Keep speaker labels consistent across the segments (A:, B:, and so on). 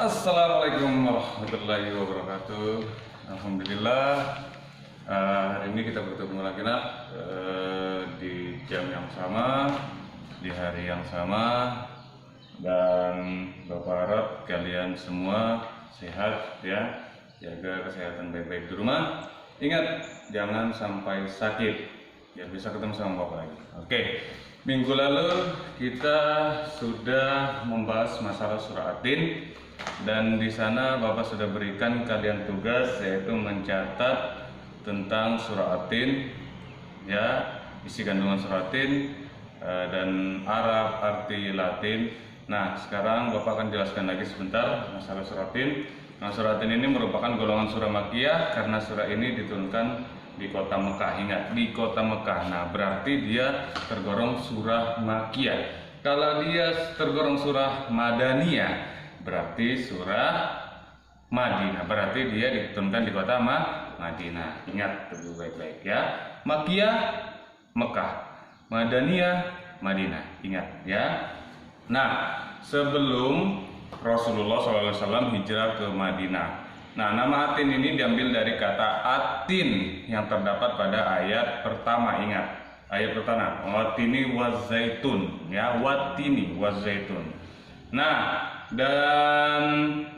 A: Assalamualaikum warahmatullahi wabarakatuh. Alhamdulillah, hari ini kita bertemu lagi di jam yang sama, di hari yang sama, dan Bapak harap kalian semua sehat ya, jaga kesehatan baik-baik di rumah. Ingat, jangan sampai sakit, biar bisa ketemu sama Bapak lagi. Oke. Minggu lalu kita sudah membahas masalah surah At-Tin, dan di sana Bapak sudah berikan kalian tugas yaitu mencatat tentang surah At-Tin ya, isi kandungan surah At-Tin dan Arab, arti Latin. Nah, sekarang Bapak akan jelaskan lagi sebentar masalah surah At-Tin. Nah, surah At-Tin ini merupakan golongan surah Makkiyah karena surah ini diturunkan di kota Mekah. Ingat, di kota Mekah. Nah, berarti dia tergolong surah Makkiyah. Kalau dia tergolong surah Madaniyah, berarti surah Madinah. Berarti dia diturunkan di kota Madinah. Ingat dulu baik-baik ya. Makkiyah Mekah, Madaniyah Madinah. Ingat ya. Nah, sebelum Rasulullah SAW hijrah ke Madinah, nah, nama At-Tin ini diambil dari kata At-Tin yang terdapat pada ayat pertama. Ingat, ayat pertama, Wattini wazaitun ya, Wattini wazaitun. Nah, dan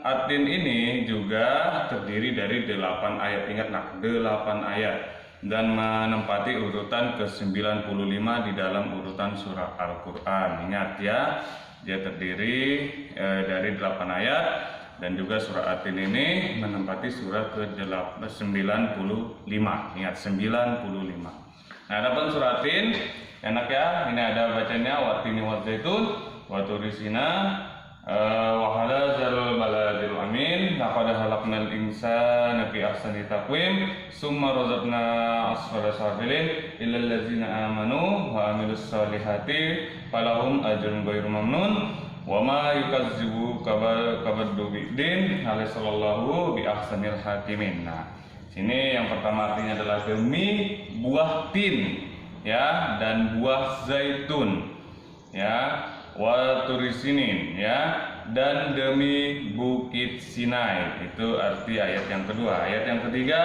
A: At-Tin ini juga terdiri dari 8 ayat. Ingat nak, 8 ayat, dan menempati urutan ke-95 di dalam urutan surah Al-Quran. Ingat ya, dia terdiri dari 8 ayat. Dan juga surah At-Tin ini menempati surah ke-95. Ingat, 95. Nah, adapun surah At-Tin enak ya, ini ada bacanya Wattini wazaitun wa turi Sina wa halazal baladil amin laqad khalaqnal insana fi ahsani taqwim summa razaqna asfala safilin illal ladzina amanu wa amilus solihati falahum ajrun ghairu mamnun wa ma yukazzibu kabaddu bi'din sallallahu bi ahsanil hakimin. Nah, sini yang pertama artinya adalah demi buah tin ya, dan buah zaitun ya, wa turisinin ya, dan demi bukit Sinai. Itu arti ayat yang kedua. Ayat yang ketiga,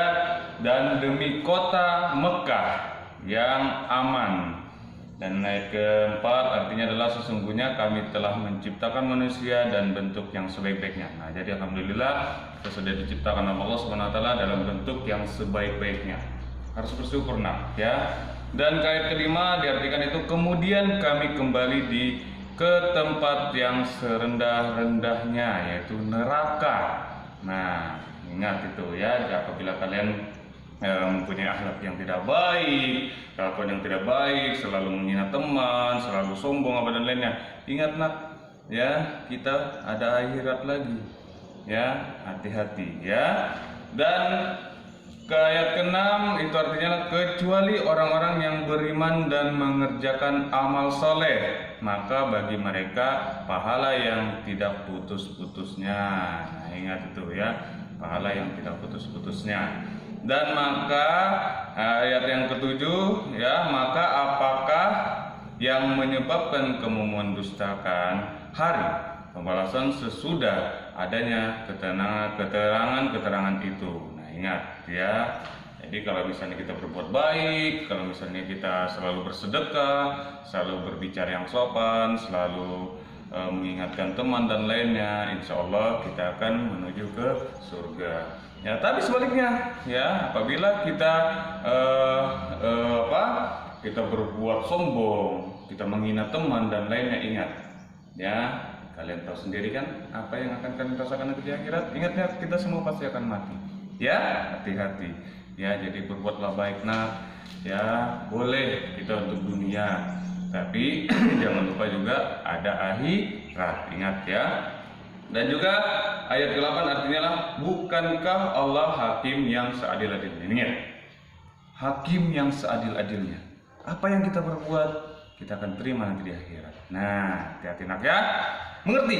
A: dan demi kota Mekah yang aman. Dan ayat keempat artinya adalah sesungguhnya kami telah menciptakan manusia dan bentuk yang sebaik-baiknya. Nah, jadi alhamdulillah kita sudah diciptakan oleh Allah SWT dalam bentuk yang sebaik-baiknya. Harus bersyukur nak ya. Dan ayat kelima diartikan itu kemudian kami kembali ke tempat yang serendah-rendahnya, yaitu neraka. Nah, ingat itu ya, apabila kalian mempunyai akhlak yang tidak baik, kelakuan yang tidak baik, selalu menghina teman, selalu sombong apa dan lainnya, ingat nak ya, kita ada akhirat lagi ya, hati-hati ya. Dan ke ayat ke-6 itu artinya kecuali orang-orang yang beriman dan mengerjakan amal soleh, maka bagi mereka pahala yang tidak putus-putusnya. Nah, ingat itu ya, pahala yang tidak putus-putusnya. Dan maka ayat yang ketujuh ya, maka apakah yang menyebabkan kamu mendustakan hari pembalasan sesudah adanya keterangan itu. Nah, ingat ya, jadi kalau misalnya kita berbuat baik, kalau misalnya kita selalu bersedekah, selalu berbicara yang sopan, selalu mengingatkan teman dan lainnya, insya Allah kita akan menuju ke surga. Ya, tapi sebaliknya ya, apabila kita kita berbuat sombong, kita menghina teman dan lainnya, ingat ya, kalian tahu sendiri kan apa yang akan kalian rasakan nanti di akhirat. Ingatnya, kita semua pasti akan mati ya, hati-hati ya. Jadi berbuatlah baik nak ya, boleh kita untuk dunia, tapi jangan lupa juga ada akhirat, ingat ya. Dan juga ayat ke-8 artinya lah, bukankah Allah hakim yang seadil-adilnya. Ingat, hakim yang seadil-adilnya. Apa yang kita berbuat, kita akan terima nanti di akhirat. Nah, hati-hati nak ya. Mengerti?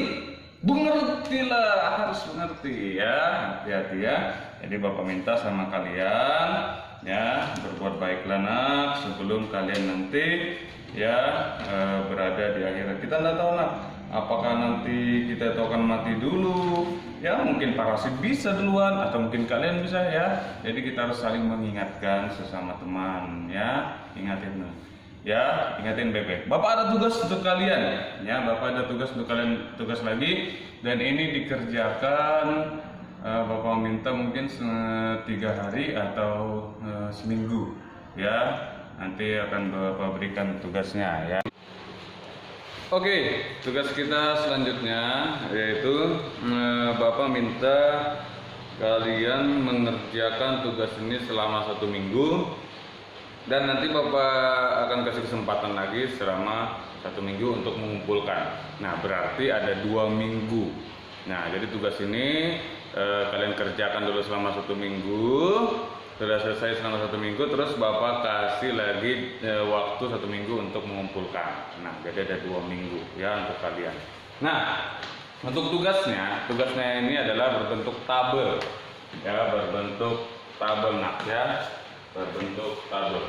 A: Mengertilah, harus mengerti ya. Hati-hati ya. Jadi Bapak minta sama kalian ya, berbuat baiklah nak sebelum kalian nanti ya berada di akhirat. Kita tidak tahu nak, apakah nanti kita itu akan mati dulu ya mungkin parasit bisa duluan atau mungkin kalian bisa ya. Jadi kita harus saling mengingatkan sesama teman ya. Ingatin bebek. Bapak ada tugas untuk kalian ya. Bapak ada tugas untuk kalian, tugas lagi, dan ini dikerjakan Bapak minta mungkin 3 hari atau seminggu ya. Nanti akan Bapak berikan tugasnya ya. Oke, tugas kita selanjutnya yaitu Bapak minta kalian mengerjakan tugas ini selama 1 minggu, dan nanti Bapak akan kasih kesempatan lagi selama 1 minggu untuk mengumpulkan. Nah, berarti ada 2 minggu. Nah, jadi tugas ini kalian kerjakan dulu selama 1 minggu. Sudah selesai selama 1 minggu, terus Bapak kasih lagi waktu 1 minggu untuk mengumpulkan. Nah, jadi ada 2 minggu ya untuk kalian. Nah, untuk tugasnya ini adalah berbentuk tabel ya, berbentuk tabel nak ya, berbentuk tabel.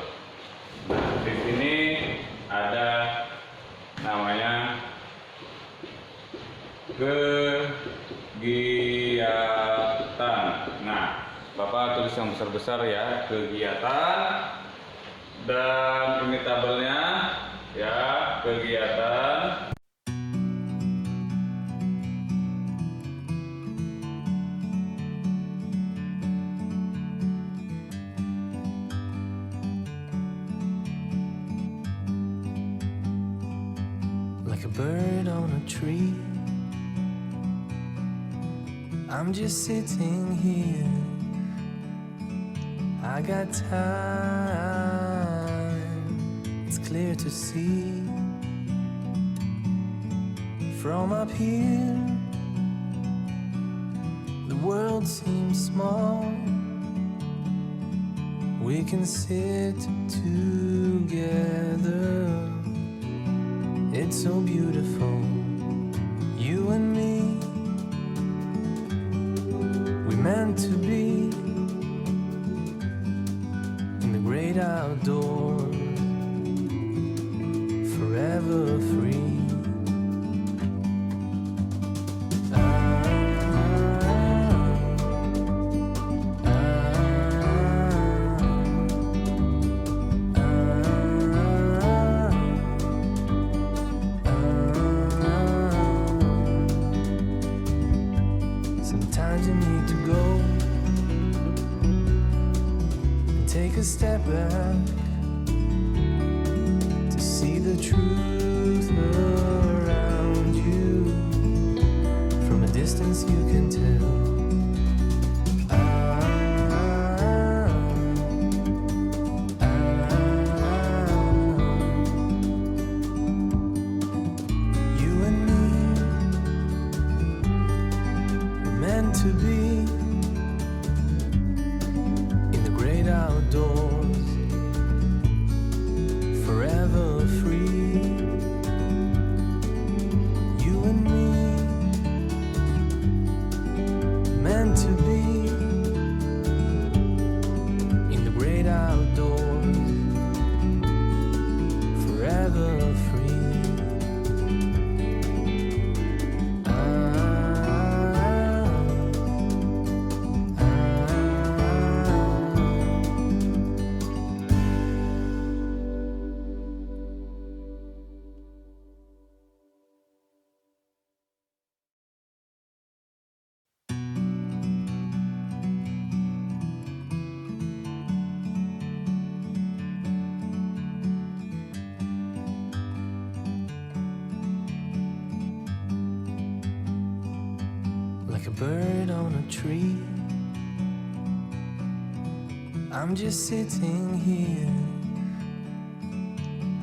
A: Nah, di sini ada namanya kegiatan. Nah, Bapak tulis yang besar-besar ya, kegiatan, dan ini tabelnya ya, kegiatan.
B: Like a bird on a tree, I'm just sitting here. I got time, it's clear to see. From up here, the world seems small. We can sit together, it's so beautiful. You and me, we meant to be great outdoors, forever free. Sometimes you need to go, take a step back to see the truth around you. From a distance you can tell. You and me were meant to be outdoors, forever free. You and me, meant to be in the great outdoors, forever free. Like a bird on a tree, I'm just sitting here.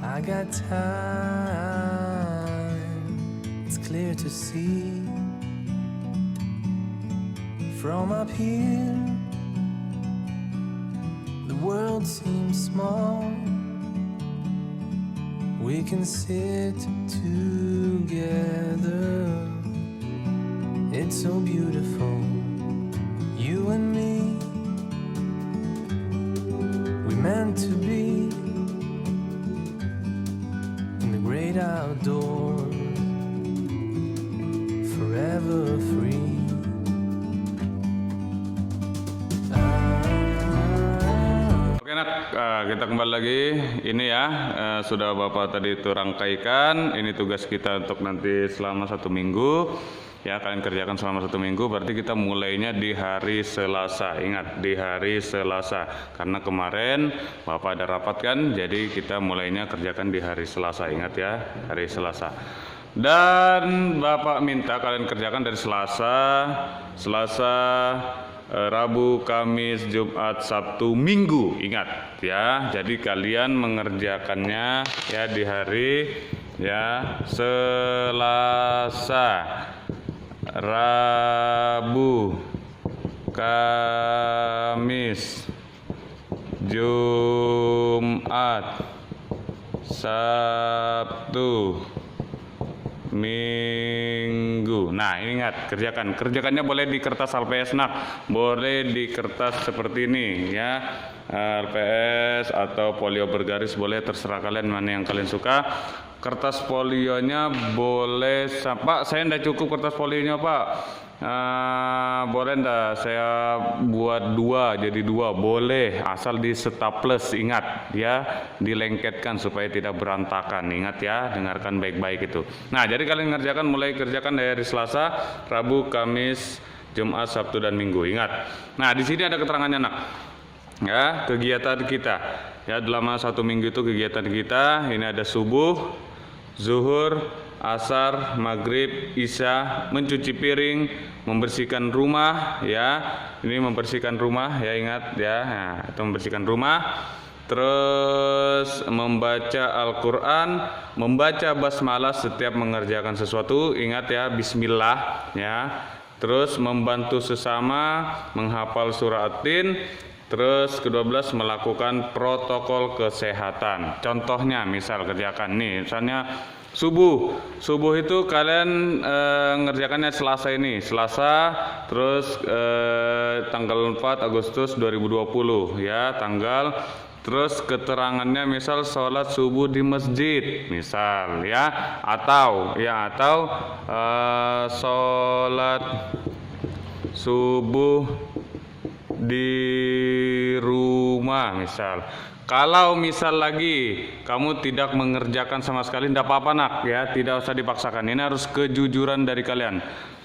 B: I got time, it's clear to see. From up here, the world seems small. We can sit together, it's so beautiful. You and me, we meant to be in the great outdoors, forever free.
A: kita kembali lagi. Ini ya, sudah Bapak tadi itu rangkaikan. Ini tugas kita untuk nanti selama 1 minggu. Ya, kalian kerjakan selama 1 minggu. Berarti kita mulainya di hari Selasa. Ingat, di hari Selasa. Karena kemarin Bapak ada rapat kan, jadi kita mulainya kerjakan di hari Selasa. Ingat ya, hari Selasa. Dan Bapak minta kalian kerjakan dari Selasa, Rabu, Kamis, Jumat, Sabtu, Minggu. Ingat ya. Jadi kalian mengerjakannya ya di hari ya Selasa, Rabu, Kamis, Jumat, Sabtu, Minggu. Nah, ingat, kerjakannya boleh di kertas LPS, boleh di kertas seperti ini ya, LPS atau folio bergaris, boleh, terserah kalian mana yang kalian suka. Kertas folionya boleh, Pak, saya tidak cukup kertas folionya, Pak. Boleh enggak saya buat 2 jadi 2, boleh, asal di staples. Ingat ya, dilengketkan supaya tidak berantakan. Ingat ya, dengarkan baik-baik itu. Nah, jadi kalian mulai kerjakan dari Selasa, Rabu, Kamis, Jumat, Sabtu, dan Minggu. Ingat. Nah, di sini ada keterangannya ya, kegiatan kita ya selama 1 minggu itu. Kegiatan kita ini ada subuh, zuhur, asar, maghrib, isya, mencuci piring, membersihkan rumah ya. Ini membersihkan rumah ya, ingat ya. Nah, itu membersihkan rumah. Terus membaca Al-Quran, membaca basmalah setiap mengerjakan sesuatu. Ingat ya, bismillah ya. Terus membantu sesama, menghafal surah At-Tin. Terus ke-12 melakukan protokol kesehatan. Contohnya misal kerjakan nih, misalnya subuh itu kalian ngerjakannya Selasa ini, terus tanggal 4 Agustus 2020 ya, tanggal. Terus keterangannya misal sholat subuh di masjid misal ya, atau sholat subuh di rumah misal. Kalau misal lagi kamu tidak mengerjakan sama sekali, tidak apa-apa ya, tidak usah dipaksakan. Ini harus kejujuran dari kalian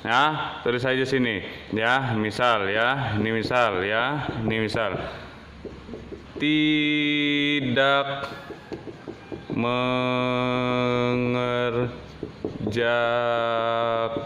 A: ya. Tulis saja sini ya, misal ya, ini misal ya, ini misal tidak mengerjakan.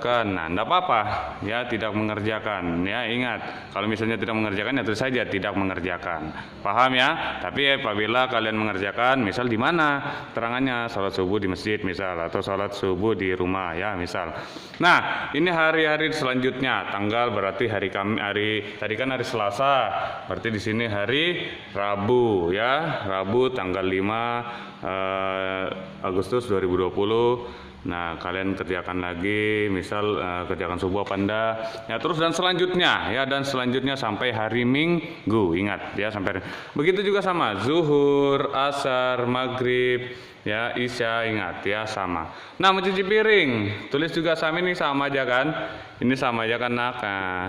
A: Nah, enggak apa-apa ya, tidak mengerjakan ya. Ingat, kalau misalnya tidak mengerjakan ya terus saja tidak mengerjakan. Paham ya? Tapi apabila kalian mengerjakan, misal di mana terangannya, sholat subuh di masjid misal, atau sholat subuh di rumah ya misal. Nah, ini hari-hari selanjutnya. Tanggal berarti tadi kan hari Selasa, berarti di sini hari Rabu ya. Rabu tanggal 5 Agustus 2020. Nah, kalian kerjakan lagi, misal kerjakan subuh apa enggak ya. Terus dan selanjutnya sampai hari Minggu. Ingat ya, sampai begitu juga sama zuhur, asar, maghrib ya, isya. Ingat ya, sama. Nah, mencuci piring tulis juga sama, ini sama aja kan, ini sama aja kan nah,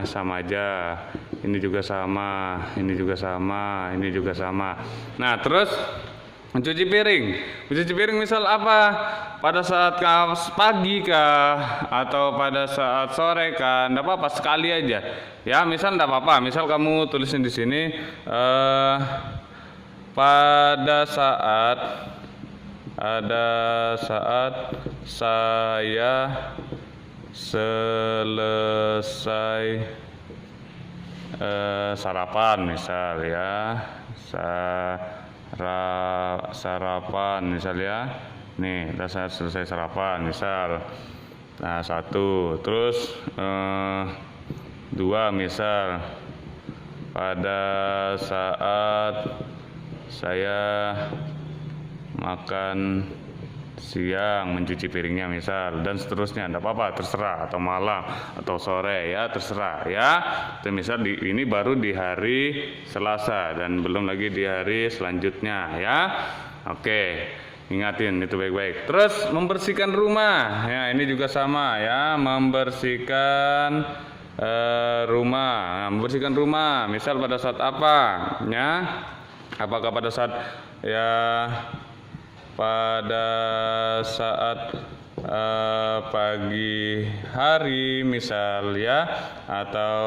A: sama aja, ini juga sama, ini juga sama, ini juga sama. Nah, terus mencuci piring misal apa, pada saat pagi kah atau pada saat sore kah, enggak apa-apa, sekali aja ya. Misal enggak apa-apa, misal kamu tulisin di sini pada saat saya selesai sarapan misal ya, sarapan misal ya. Nih, udah selesai sarapan misal. Nah, 1. Terus 2 misal pada saat saya makan siang, mencuci piringnya misal, dan seterusnya. Enggak apa-apa, terserah, atau malam atau sore ya, terserah ya. Itu misal ini baru di hari Selasa dan belum lagi di hari selanjutnya ya. Oke, ingatin itu baik-baik. Terus membersihkan rumah ya, ini juga sama ya, membersihkan rumah. Nah, membersihkan rumah misal pada saat apa ya, Apakah pada saat pagi hari misal ya, atau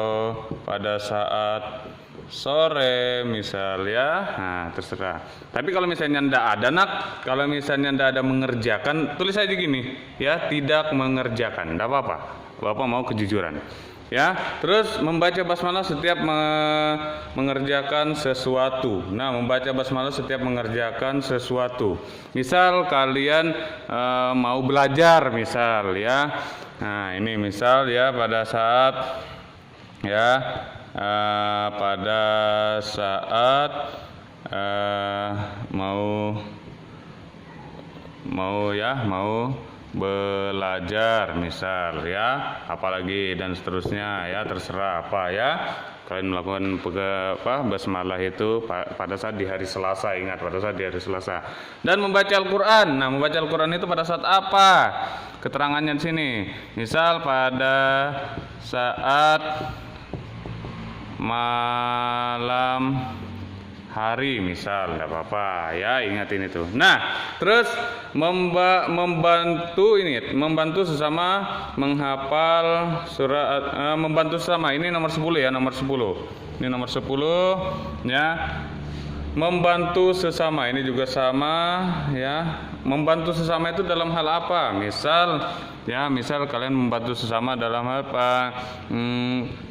A: pada saat sore misal ya, nah terserah. Tapi kalau misalnya ndak ada nak, kalau misalnya ndak ada mengerjakan, tulis aja gini ya, tidak mengerjakan, ndak apa-apa. Bapak mau kejujuran ya. Terus membaca basmalah setiap mengerjakan sesuatu. Nah, membaca basmalah setiap mengerjakan sesuatu. Misal kalian mau belajar misal ya. Nah, ini misal ya pada saat ya mau belajar misal ya, apalagi dan seterusnya ya, terserah apa ya. Kalian melakukan basmalah itu pada saat di hari Selasa, ingat pada saat di hari Selasa. Dan membaca Al-Qur'an. Nah, membaca Al-Qur'an itu pada saat apa? Keterangannya di sini. Misal pada saat malam hari misal, tidak apa-apa ya, ingatin itu. Nah, terus membantu sesama menghafal surat, membantu sesama, ini nomor 10 ya, nomor 10. Ini nomor 10 ya. Membantu sesama ini juga sama ya. Membantu sesama itu dalam hal apa? Misal kalian membantu sesama dalam hal apa?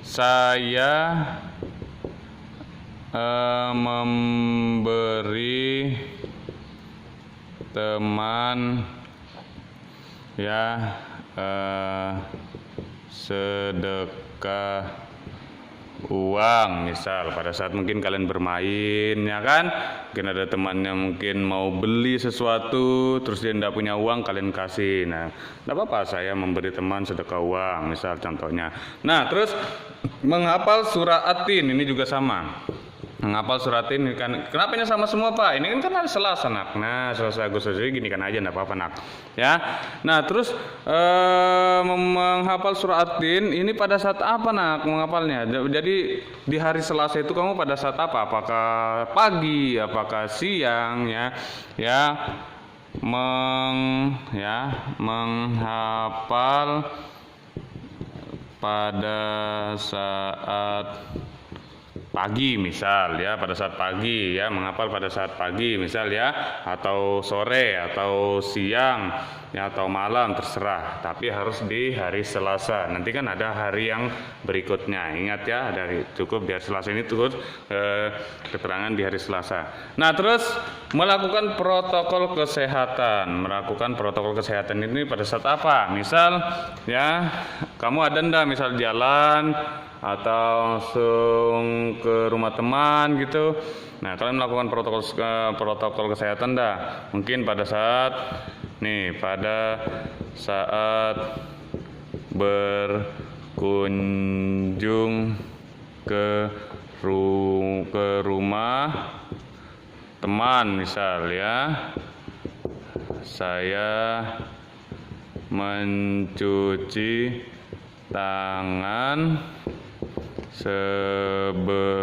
A: Saya memberi teman ya sedekah uang misal pada saat mungkin kalian bermain ya kan, mungkin ada temannya mungkin mau beli sesuatu terus dia tidak punya uang, kalian kasih. Nah, tidak apa-apa saya memberi teman sedekah uang misal contohnya. Nah, terus menghafal surah At-Tin ini juga sama. Menghafal surat ini kan, kenapa ini sama semua Pak? Ini kan hari Selasa nak. Nah, Selasa Agustus jadi gini kan aja, enggak apa-apa nak. Ya. Nah, terus menghafal surat At-Tin ini pada saat apa nak menghafalnya? Jadi di hari Selasa itu kamu pada saat apa? Apakah pagi, apakah siang ya? Ya. Menghafal pada saat pagi misal ya, pada saat pagi ya, menghafal pada saat pagi misal ya, atau sore atau siang ya, atau malam terserah, tapi harus di hari Selasa. Nanti kan ada hari yang berikutnya, ingat ya, cukup di hari Selasa ini terus keterangan di hari Selasa. Nah, terus melakukan protokol kesehatan ini pada saat apa? Misal ya, kamu ada ndak misal jalan atau langsung ke rumah teman gitu. Nah, kalian melakukan protokol kesehatan dah. Mungkin pada saat berkunjung ke rumah teman misal ya, saya mencuci tangan sebelum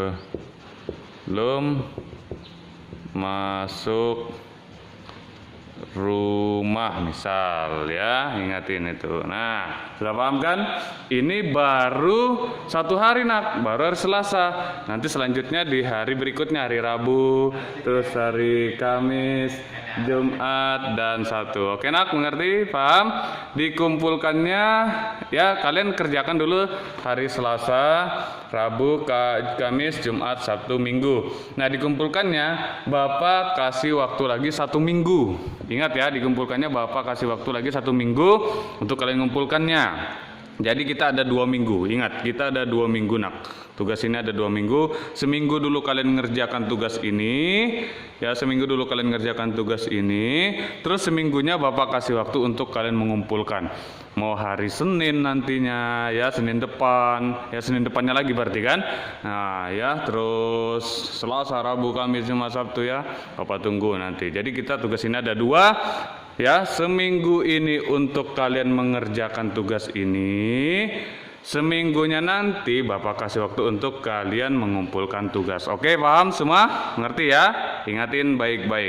A: masuk rumah misal ya, ingatin itu. Nah, sudah paham kan? Ini baru satu hari nak, baru hari Selasa. Nanti selanjutnya di hari berikutnya, hari Rabu, terus hari Kamis, Jumat, dan Sabtu. Oke nak, mengerti? Paham? Dikumpulkannya ya, kalian kerjakan dulu hari Selasa, Rabu, Kamis, Jumat, Sabtu, Minggu. Nah, dikumpulkannya Bapak kasih waktu lagi 1 minggu. Ingat ya, dikumpulkannya Bapak kasih waktu lagi 1 minggu untuk kalian mengumpulkannya. Jadi kita ada 2 minggu. Ingat, kita ada 2 minggu nak. Tugas ini ada 2 minggu. Seminggu dulu kalian mengerjakan tugas ini. Ya, seminggu dulu kalian mengerjakan tugas ini. Terus seminggunya Bapak kasih waktu untuk kalian mengumpulkan. Mau hari Senin nantinya, ya Senin depan, ya Senin depannya lagi berarti kan. Nah ya, terus Selasa, Rabu, Kamis, Jumat, Sabtu ya. Bapak tunggu nanti. Jadi kita tugas ini ada 2. Ya, seminggu ini untuk kalian mengerjakan tugas ini. Seminggunya nanti Bapak kasih waktu untuk kalian mengumpulkan tugas. Oke, paham semua? Mengerti ya? ingatin baik-baik.